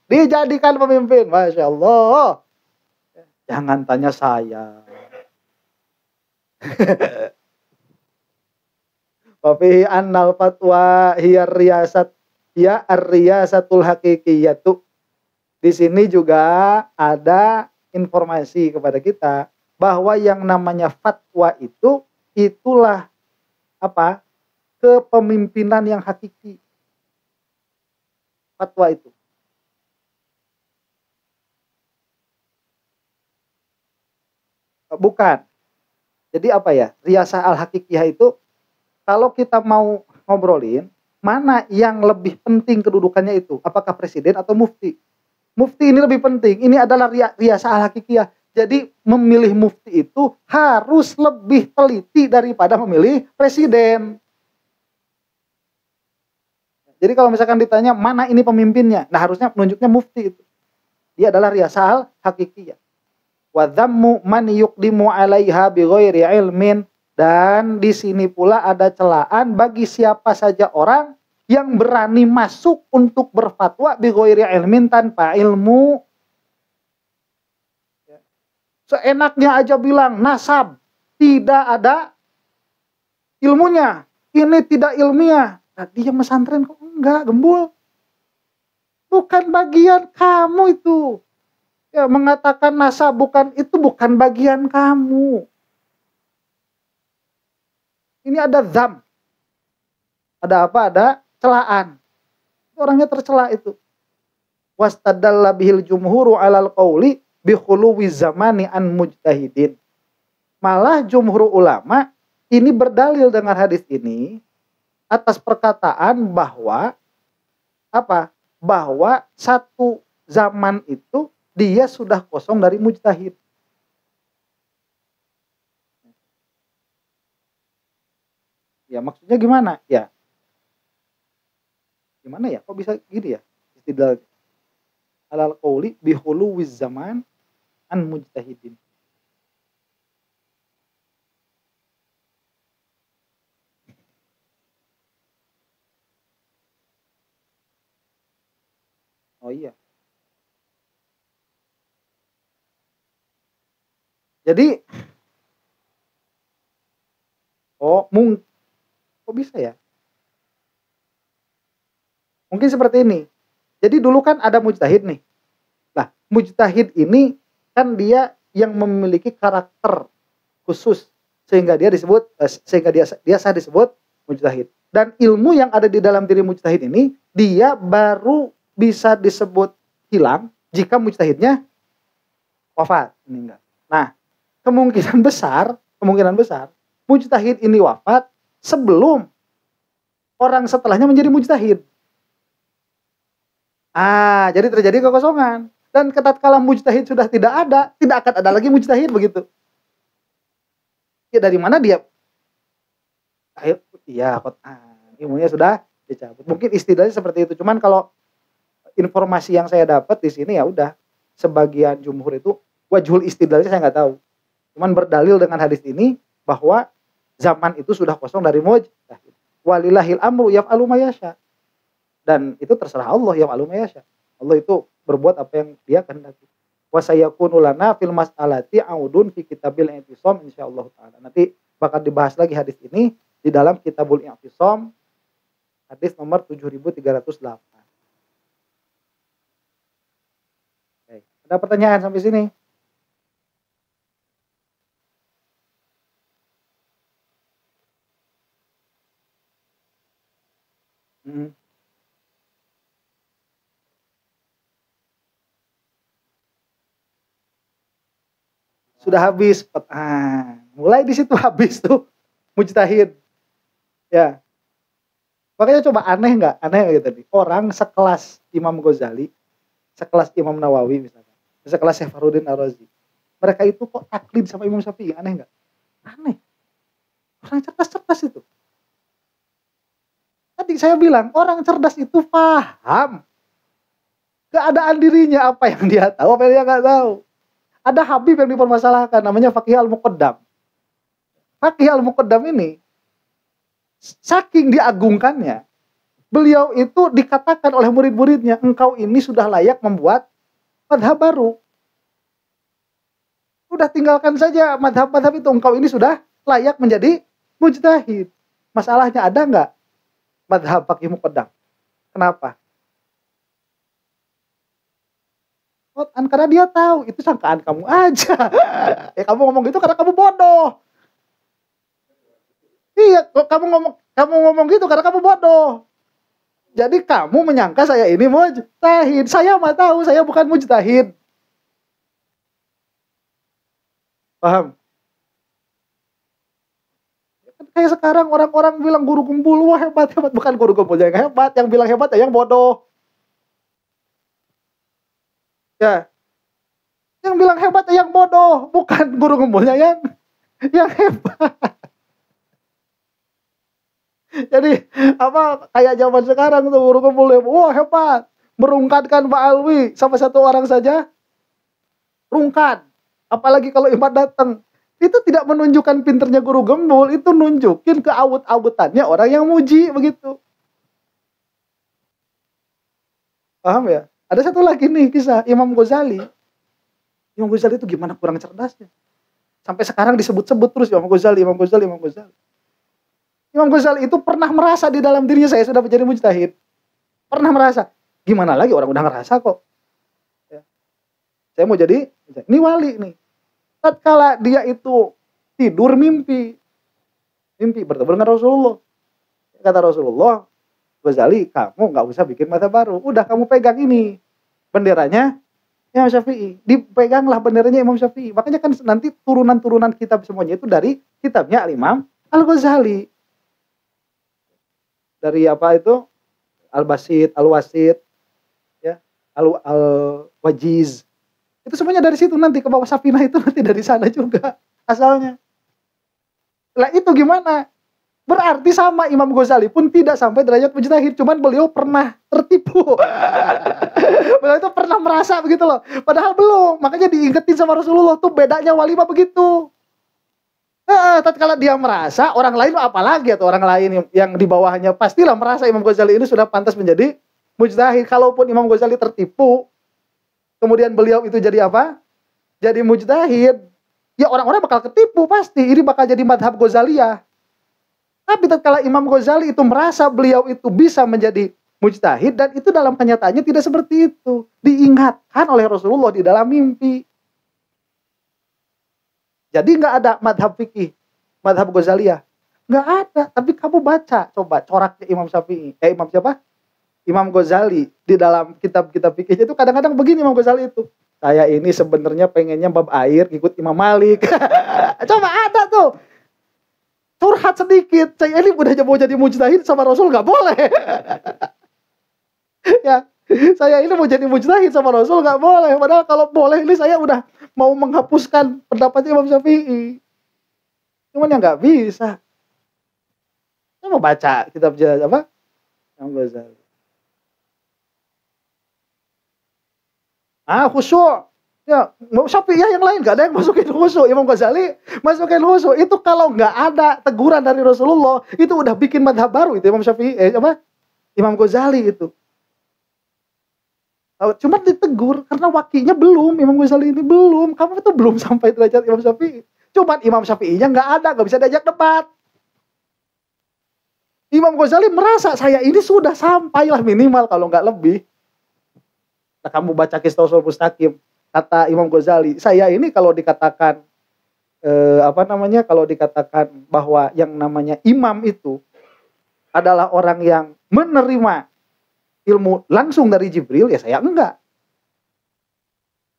Dijadikan pemimpin, Masya Allah. Jangan tanya saya. Wafihi annal fatwa hiya riyasat ya ar-riyasatul haqiqiyatu. Di sini juga ada informasi kepada kita bahwa yang namanya fatwa itulah apa? Kepemimpinan yang hakiki. Fatwa itu. Bukan. Jadi apa ya? Riyasah al-hakikiyah itu kalau kita mau ngobrolin mana yang lebih penting kedudukannya itu? Apakah presiden atau mufti? Mufti ini lebih penting. Ini adalah riyasah al-hakikiyah. Jadi memilih mufti itu harus lebih teliti daripada memilih presiden. Jadi kalau misalkan ditanya mana ini pemimpinnya, nah harusnya menunjuknya mufti itu. Dia adalah riyasah al-hakikiyah. Wa dhammu man yuqdimu 'alaiha bighairi ilmin, dan di sini pula ada celaan bagi siapa saja orang yang berani masuk untuk berfatwa bighairi ilmin, tanpa ilmu. Seenaknya aja bilang nasab tidak ada ilmunya, ini tidak ilmiah. Nah, dia pesantren kok enggak, gembul. Bukan bagian kamu itu. Ya, mengatakan nasab bukan bagian kamu. Ini ada zam. Ada apa? Ada celaan. Orangnya tercela itu. Wastadalla bihil jumhuru 'alal qauli bi khuluwi zamani an mujtahidin. Malah jumhur ulama ini berdalil dengan hadis ini atas perkataan bahwa apa? Bahwa satu zaman itu dia sudah kosong dari mujtahid. Ya maksudnya gimana? Ya. Gimana ya? Kok bisa gini ya? Istidlal alal qauli bi khuluwiz zaman an mujtahidin. Oh iya. Jadi kok bisa ya? Mungkin seperti ini. Jadi dulu kan ada mujtahid nih. Nah, mujtahid ini kan dia yang memiliki karakter khusus sehingga dia disebut dia sah disebut mujtahid. Dan ilmu yang ada di dalam diri mujtahid ini dia baru bisa disebut hilang jika mujtahidnya wafat, meninggal. Nah, kemungkinan besar mujtahid ini wafat sebelum orang setelahnya menjadi mujtahid. Jadi terjadi kekosongan. Dan tatkala mujtahid sudah tidak ada, tidak akan ada lagi mujtahid begitu. Ya dari mana dia? Ilmunya sudah dicabut. Mungkin istilahnya seperti itu. Cuman kalau informasi yang saya dapat di sini ya udah, sebagian jumhur itu wajhul istidlalnya saya nggak tahu. Cuman berdalil dengan hadis ini bahwa zaman itu sudah kosong dari mujtahid. Walillahil amru yaf'alu ma yasha. Dan itu terserah Allah yaf'alu ma yasha. Allah itu berbuat apa yang dia kehendaki. Wa sayakunu lana fil mas'alati audun fi kitabil i'tisam insyaallah taala. Nanti bakal dibahas lagi hadis ini di dalam kitabul i'tisam hadis nomor 7308. Oke. Ada pertanyaan sampai sini? Sudah habis. Mulai di situ habis tuh mujtahid. Ya. Makanya coba aneh nggak tadi. Orang sekelas Imam Ghazali, sekelas Imam Nawawi misalnya, sekelas Syekh Fakhruddin Ar-Razi. Mereka itu kok taklid sama Imam Syafi'i, aneh nggak? Aneh. Orang cerdas itu. Tadi saya bilang orang cerdas itu paham keadaan dirinya, apa yang dia tahu, apa yang dia nggak tahu. Ada Habib yang dipermasalahkan, namanya Faqih Al-Muqaddam. Faqih Al-Muqaddam ini, saking diagungkannya, beliau itu dikatakan oleh murid-muridnya, engkau ini sudah layak membuat madhab baru. Udah tinggalkan saja madhab-madhab itu, engkau ini sudah layak menjadi mujtahid. Masalahnya ada nggak madhab Faqih Muqaddam? Kenapa? Karena dia tahu itu sangkaan kamu aja. Kamu ngomong gitu karena kamu bodoh. Iya, kamu ngomong gitu karena kamu bodoh. Jadi kamu menyangka saya ini mujtahid. Saya mah tahu saya bukan mujtahid. Paham? Kayak sekarang orang-orang bilang guru kumpul, wah hebat. Bukan guru kumpul yang hebat, yang bilang hebat ya yang bodoh. Ya, yang bilang hebat yang bodoh, bukan guru kumpulnya yang hebat. Jadi apa kayak zaman sekarang tuh guru kumpul, wah hebat, merungkatkan Pak Alwi sama satu orang saja, rungkat. Apalagi kalau imam datang, itu tidak menunjukkan pinternya guru gembul, itu nunjukin keawut-awutannya orang yang muji begitu. Paham ya? Ada satu lagi nih kisah Imam Ghazali. Imam Ghazali itu gimana kurang cerdasnya. Sampai sekarang disebut-sebut terus Imam Ghazali, Imam Ghazali, Imam Ghazali. Imam Ghazali itu pernah merasa di dalam dirinya saya sudah menjadi mujtahid. Pernah merasa. Gimana lagi orang udah ngerasa kok. Ya. Saya mau jadi, ini wali nih. Tatkala dia itu tidur mimpi bertemu dengan Rasulullah. Kata Rasulullah, Ghazali, kamu nggak usah bikin mata baru. Udah kamu pegang ini benderanya Imam Syafi'i. Dipeganglah benderanya Imam Syafi'i. Makanya kan nanti turunan-turunan kitab semuanya itu dari kitabnya Al-Imam Al-Ghazali. Dari apa itu? Al-Basit, Al-Wasit, ya, Al-Wajiz. Itu semuanya dari situ, nanti ke bawah Safinah itu nanti dari sana juga asalnya. Lah itu gimana? Berarti sama Imam Ghazali pun tidak sampai derajat mujtahid, cuman beliau pernah tertipu. Beliau itu pernah merasa begitu loh. Padahal belum. Makanya diingetin sama Rasulullah tuh bedanya wali mah begitu. Tatkala dia merasa, orang lain apalagi atau orang lain yang di bawahnya pastilah merasa Imam Ghazali ini sudah pantas menjadi mujtahid. Kalaupun Imam Ghazali tertipu, kemudian beliau itu jadi apa? Jadi mujtahid. Ya orang-orang bakal ketipu pasti. Ini bakal jadi madhab Ghazaliyah. Tapi tatkala Imam Ghazali itu merasa beliau itu bisa menjadi mujtahid, dan itu dalam kenyataannya tidak seperti itu. Diingatkan oleh Rasulullah di dalam mimpi. Jadi nggak ada madhab fikih, madhab Ghazaliyah. Nggak ada. Tapi kamu baca, coba coraknya Imam Syafi'i. Imam siapa? Imam Ghazali. Di dalam kitab-kitab fikihnya itu kadang-kadang begini Imam Ghazali itu. Saya ini sebenarnya pengennya bab air ikut Imam Malik. Coba ada tuh. Curhat sedikit, saya ini udah mau jadi mujtahid sama Rasul nggak boleh. Ya, saya ini mau jadi mujtahid sama Rasul nggak boleh. Padahal kalau boleh ini saya udah mau menghapuskan pendapatnya Imam Syafi'i. Cuman ya nggak bisa. Saya mau baca kitab apa? Imam Ghazali. Khusyuk. Ya, Syafi'i yang lain gak ada yang masukin khusyuk. Imam Ghazali masukin khusyuk. Itu kalau nggak ada teguran dari Rasulullah, itu udah bikin madhab baru itu Imam Syafi'i. Imam Ghazali itu. Cuma ditegur karena wakinya belum. Imam Ghazali ini belum. Kamu itu belum sampai derajat Imam Syafi'i. Cuma Imam Syafi'inya nggak ada, nggak bisa diajak debat. Imam Ghazali merasa saya ini sudah sampailah minimal kalau nggak lebih. Nah, kamu baca Qisṭasul Mustaqim. Kata Imam Ghazali, saya ini kalau dikatakan kalau dikatakan bahwa yang namanya imam itu adalah orang yang menerima ilmu langsung dari Jibril, ya saya enggak.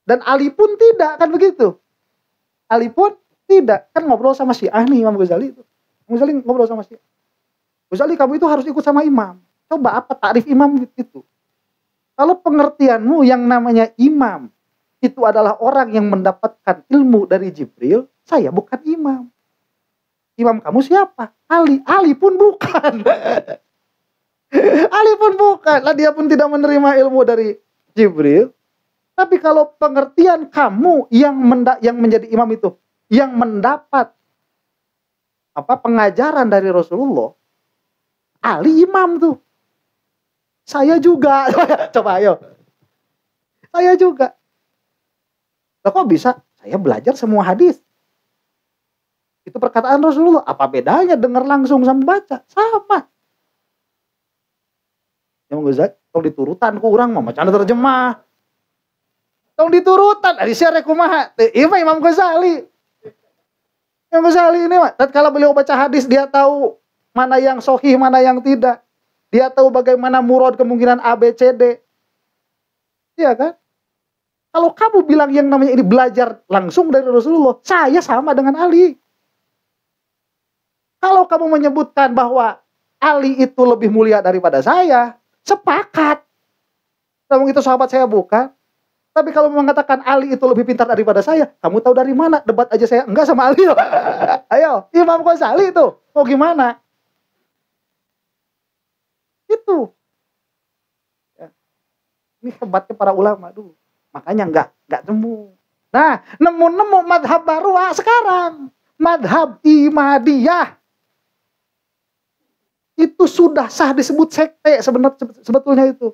Dan Ali pun tidak, kan begitu. Ali pun tidak, kan ngobrol sama Syiah nih Imam Ghazali itu. Imam Ghazali ngobrol sama Syiah. Ghazali, kamu itu harus ikut sama imam. Coba apa takrif imam itu? Kalau pengertianmu yang namanya imam itu adalah orang yang mendapatkan ilmu dari Jibril, saya bukan imam. Imam kamu siapa? Ali. Ali pun bukan. Ali pun bukan. Lah dia pun tidak menerima ilmu dari Jibril. Tapi kalau pengertian kamu yang menjadi imam itu, yang mendapat pengajaran dari Rasulullah, Ali imam tuh. Saya juga. Coba ayo. Saya juga. Loh, kok bisa? Saya belajar semua hadis. Itu perkataan Rasulullah. Apa bedanya dengar langsung sama baca? Sama. Yang Ghazali, tong diturutan ku urang mah macana terjemah. Tong diturutan dari syarah kumaha. Imam Ghazali. Imam Ghazali ini mah tatkala beliau baca hadis dia tahu mana yang sahih, mana yang tidak. Dia tahu bagaimana murad kemungkinan A, B, C, D. Iya kan? Kalau kamu bilang yang namanya ini belajar langsung dari Rasulullah, saya sama dengan Ali. Kalau kamu menyebutkan bahwa Ali itu lebih mulia daripada saya, sepakat. Namun itu sahabat saya bukan. Tapi kalau mengatakan Ali itu lebih pintar daripada saya, kamu tahu dari mana? Debat aja saya enggak sama Ali. Ayo, Imam Ghazali itu mau gimana? Itu. Ya. Ini hebatnya para ulama dulu. Makanya enggak nemu. Nah, nemu madhab baru sekarang. Madhab Imadiyah. Itu sudah sah disebut sekte sebetulnya itu.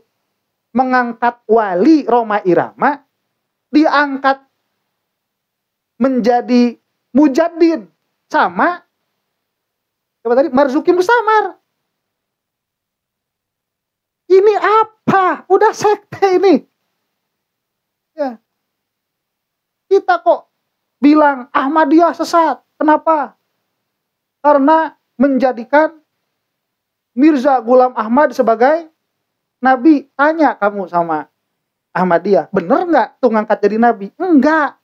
Mengangkat wali Roma Irama, diangkat menjadi mujaddid sama apa tadi? Marzuki Mustamar. Ini apa? Udah sekte ini. Ya. Kita kok bilang Ahmadiyah sesat. Kenapa? Karena menjadikan Mirza Ghulam Ahmad sebagai nabi. Tanya kamu sama Ahmadiyah, bener nggak tuh ngangkat jadi nabi? Enggak.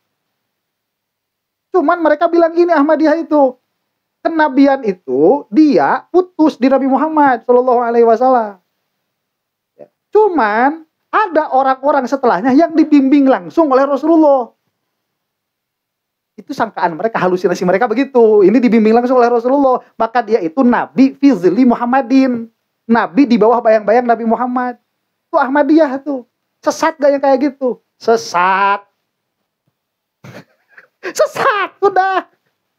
Cuman mereka bilang gini, Ahmadiyah itu kenabian itu dia putus di Nabi Muhammad Shallallahu Alaihi Wasallam. Cuman ada orang-orang setelahnya yang dibimbing langsung oleh Rasulullah. Itu sangkaan mereka, halusinasi mereka begitu. Ini dibimbing langsung oleh Rasulullah. Maka dia itu Nabi fi zilli Muhammadin. Nabi di bawah bayang-bayang Nabi Muhammad. Itu Ahmadiyah tuh. Sesat gak yang kayak gitu? Sesat. Sesat, sudah.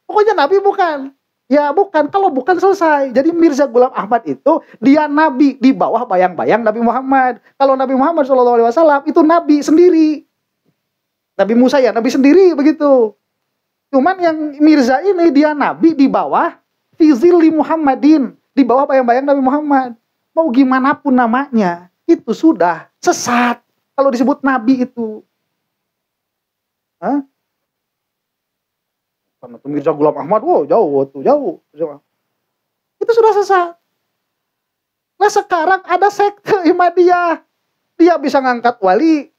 Pokoknya Nabi bukan. Ya bukan, kalau bukan selesai. Jadi Mirza Ghulam Ahmad itu dia Nabi di bawah bayang-bayang Nabi Muhammad. Kalau Nabi Muhammad SAW itu Nabi sendiri. Nabi Musa ya Nabi sendiri begitu. Cuman yang Mirza ini dia Nabi di bawah Fizili Muhammadin, di bawah bayang-bayang Nabi Muhammad. Mau gimana pun namanya, itu sudah sesat kalau disebut Nabi itu. Hah? Karena itu Mirza Ghulam Ahmad, jauh. Itu sudah sesat. Nah sekarang ada sekte Ahmadiyah. Dia bisa ngangkat wali.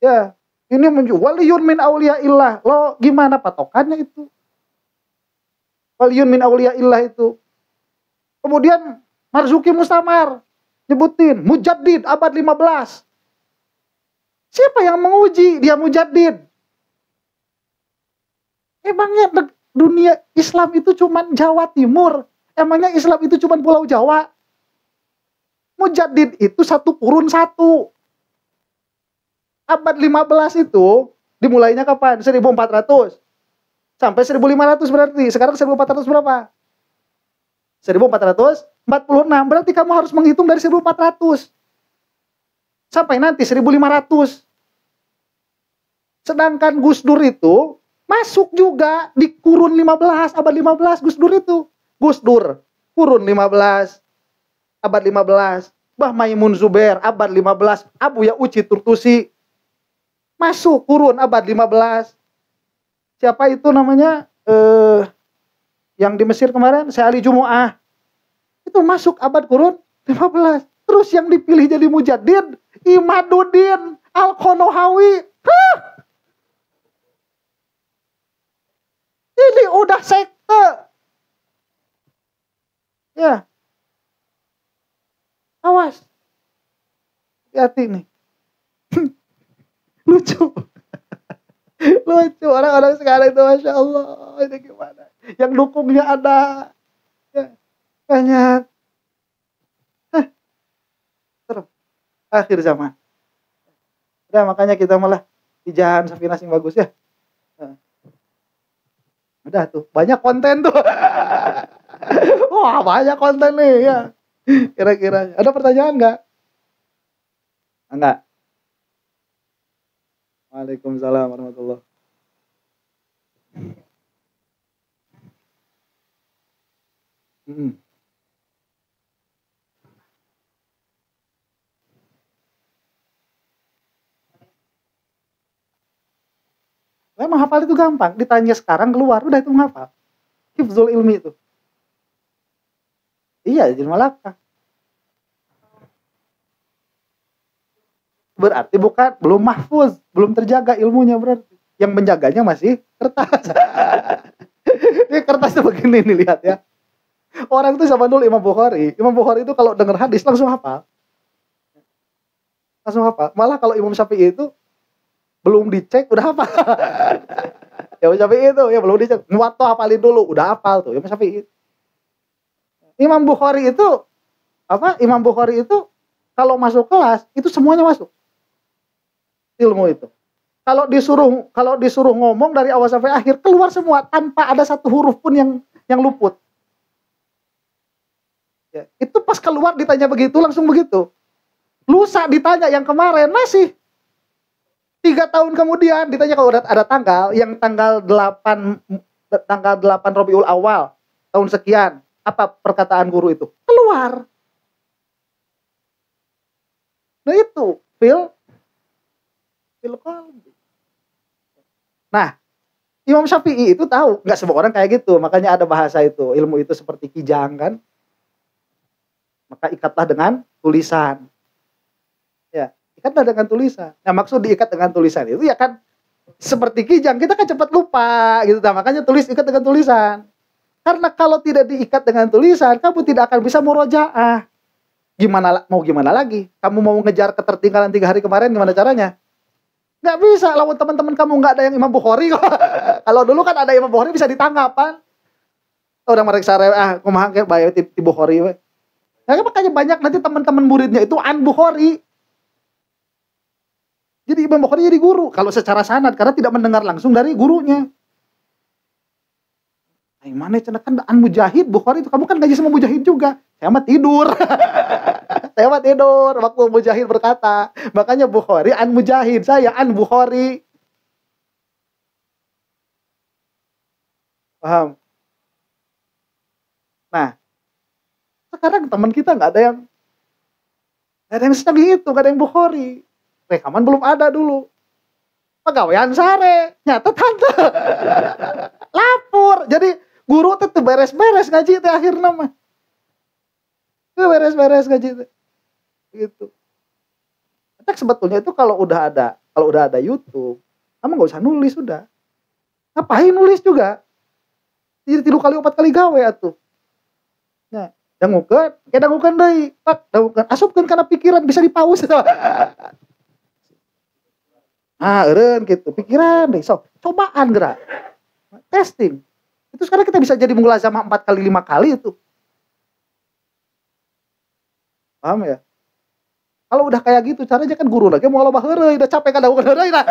Ya. Ini waliyun min auliyaillah. Lo gimana patokannya itu? Waliyun min auliyaillah itu. Kemudian Marzuki Mustamar nyebutin mujaddid abad 15. Siapa yang menguji dia mujaddid? Emangnya dunia Islam itu cuman Jawa Timur? Emangnya Islam itu cuman Pulau Jawa? Mujaddid itu satu kurun satu. Abad 15 itu dimulainya kapan? 1400 sampai 1500 berarti. Sekarang 1400 berapa? 1446. Berarti kamu harus menghitung dari 1400 sampai nanti 1500. Sedangkan Gus Dur itu masuk juga di kurun 15, abad 15 Gus Dur itu. Gus Dur kurun 15, abad 15. Mbah Maimun Zubair abad 15, Abu Ya'uci Turtusi masuk kurun abad 15. Siapa itu namanya? Yang di Mesir kemarin, Syekh Ali Jumu'ah. Itu masuk abad kurun 15. Terus yang dipilih jadi mujaddid, Imaduddin Al-Konohawi. Ini udah sekte. Ya. Awas. Hati-hati nih. Lucu. Lucu orang-orang sekarang itu, Masya Allah. Ini gimana? Yang dukungnya ada. Ya, banyak. Terus. Akhir zaman. Udah makanya kita malah pijahan Safinah sing bagus ya. Nah, udah tuh, banyak konten tuh. Wah, banyak konten nih ya. Kira-kira ada pertanyaan enggak? Enggak. Waalaikumsalam warahmatullahi. Hmm. Memang hafal itu gampang, ditanya sekarang keluar, udah itu menghafal. Hifzul ilmi itu. Iya, jadi malakah. Berarti bukan, belum mahfuz, belum terjaga ilmunya berarti. Yang menjaganya masih kertas. Ini kertas tuh begini nih, lihat ya. Orang itu zaman dulu Imam Bukhari. Imam Bukhari itu kalau dengar hadis langsung hafal. Langsung hafal. Malah kalau Imam Syafi'i itu belum dicek udah hafal. Imam Syafi'i itu ya belum dicek. Muwatta hafalin dulu, udah hafal tuh Imam Syafi'i. Imam Bukhari itu Imam Bukhari itu kalau masuk kelas itu semuanya masuk. Ilmu itu. Kalau disuruh ngomong dari awal sampai akhir keluar semua tanpa ada satu huruf pun yang luput. Ya, itu pas keluar ditanya begitu langsung begitu. Lusa ditanya yang kemarin masih 3 tahun kemudian ditanya kalau ada tanggal yang tanggal 8 Rabiul Awal tahun sekian, apa perkataan guru itu? Keluar. Nah itu fil qalbi. Nah, Imam Syafi'i itu tahu, nggak semua orang kayak gitu, makanya ada bahasa itu, ilmu itu seperti kijang kan. Maka ikatlah dengan tulisan. Ya, ikatlah dengan tulisan. Nah, maksud diikat dengan tulisan itu ya kan seperti kijang, kita kan cepat lupa gitu. Nah, makanya ikat dengan tulisan. Karena kalau tidak diikat dengan tulisan, kamu tidak akan bisa murojaah. Gimana lagi? Kamu mau ngejar ketertinggalan 3 hari kemarin, gimana caranya? Nggak bisa, lawan teman-teman kamu nggak ada yang Imam Bukhari kok. Kalau dulu kan ada Imam Bukhari bisa ditangkap kan. Orang mereka kumaha ke bae ti Bukhari we. Nah, makanya banyak nanti teman-teman muridnya itu an Bukhari. Jadi Imam Bukhari jadi guru kalau secara sanad karena tidak mendengar langsung dari gurunya. Ay, mana cenah kan an Mujahid Bukhari itu kamu kan ngaji sama Mujahid juga. Saya mah tidur. Saya mah tidur waktu Mujahid berkata. Makanya Bukhari an Mujahid, saya an Bukhari. Paham? Nah, sekarang teman kita nggak ada yang setengah itu, nggak ada yang Bukhari. Rekaman belum ada dulu. Pegawaian sare, nyata tante. Lapor. Jadi guru tuh beres-beres ngaji teh akhir nama. Beres-beres ngaji teh. Gitu. Tapi sebetulnya itu kalau udah ada YouTube, kamu nggak usah nulis sudah. Ngapain nulis juga? 3 kali 4 kali gawe atuh. Nah, dangukeun deui. Pak, dangukeun asupkeun kana pikiran bisa dipaus. Eureun gitu, pikiran deh. So, cobaan gerak. Testing. Itu sekarang kita bisa jadi mulazamah 4 kali 5 kali itu. Paham ya? Kalau udah kayak gitu caranya kan guru lagi mau loba heureuy, udah capek kan dangukeun heureuy nah.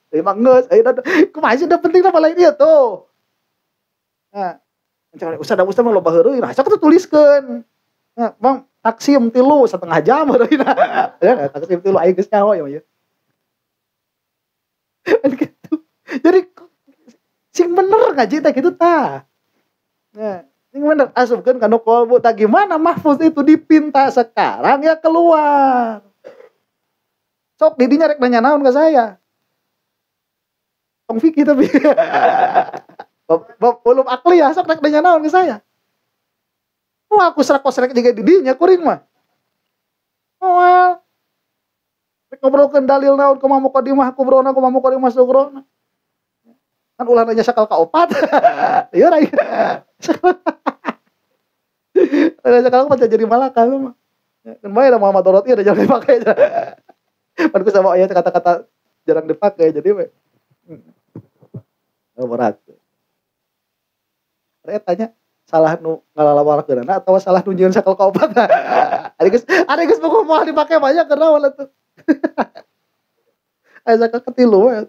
Emang geus, kumaha sih udah penting apa lain ieu tuh. Nah, ustad mah loba heureuy, nah sok tuliskeun. Nah, Bang, taksim 3 setengah jam heureuy nah. Ya, taksim 3 aing geus nyaho ya. Gitu. Jadi sing bener ngaji teh gitu tah. Nah, sing bener asupkeun kana qalbu tah gimana mahfuz itu dipinta sekarang ya keluar. Sok didinya rek nanya naon ke saya. Tong fikih tapi. Belum akli ya sok rek nanya naon ke saya. Wah, aku serak-serak juga didinya kuring mah. Well, ngobrolkeun dalil naon kumaha muqaddimah kubrona kumaha muqaddimah sugrona. Kan ulah nanya sakal kaopat. Ieu rai. Ada sakal kaopat jadi malakah lu mah. Kan bae Muhammad Doroti ada jarang dipakai. Pan ku sama aya kata-kata jarang dipakai jadi we. Berat. Saya tanya salah nu ngalalawarakeunana atau salah nu nyieun sakal kaopat. Ari geus buku moal dipake banyak karena wala tuh. asa ketilu we.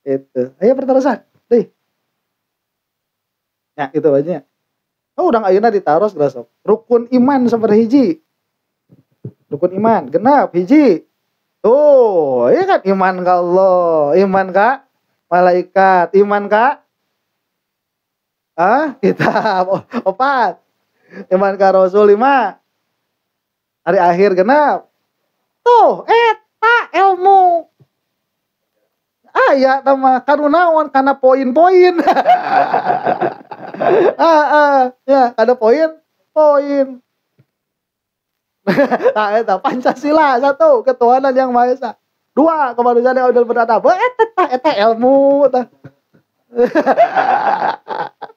Itu. Aya perterusan. Deui. Ya, itu aja. Oh, urang ayeuna ditaros geus sok. Rukun iman saperhiji. Rukun iman genep hiji. Tuh, iya kan iman ka Allah, iman ka malaikat, iman ka kitab. Opat. Iman ka Rasul 5. Hari akhir genep. Tuh, eta ilmu. Aya mah kanu naon kana poin-poin. Ya, kada poin. Nah, eta Pancasila 1, ketuhanan yang Maha Esa. 2, kemanusiaan yang adil beradab. Eta ilmu tah.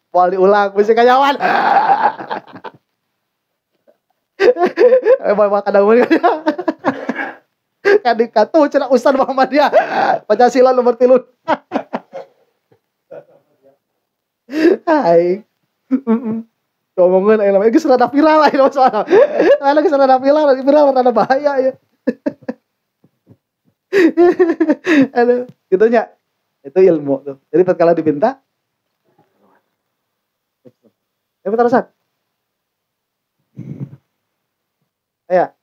Wali ulang bisi kayawan. Emang kada mun. Kadika tuh cenah Ustaz Muhammadiyah. Pancasila nomor 3. Hai. Ngomongin ayeuna mah geus rada viral lah itu soalna. Lagi rada viral rada bahaya ya. Aduh, gitu nya. Itu ilmu tuh. Jadi tatkala dipinta ya terusan. Aya.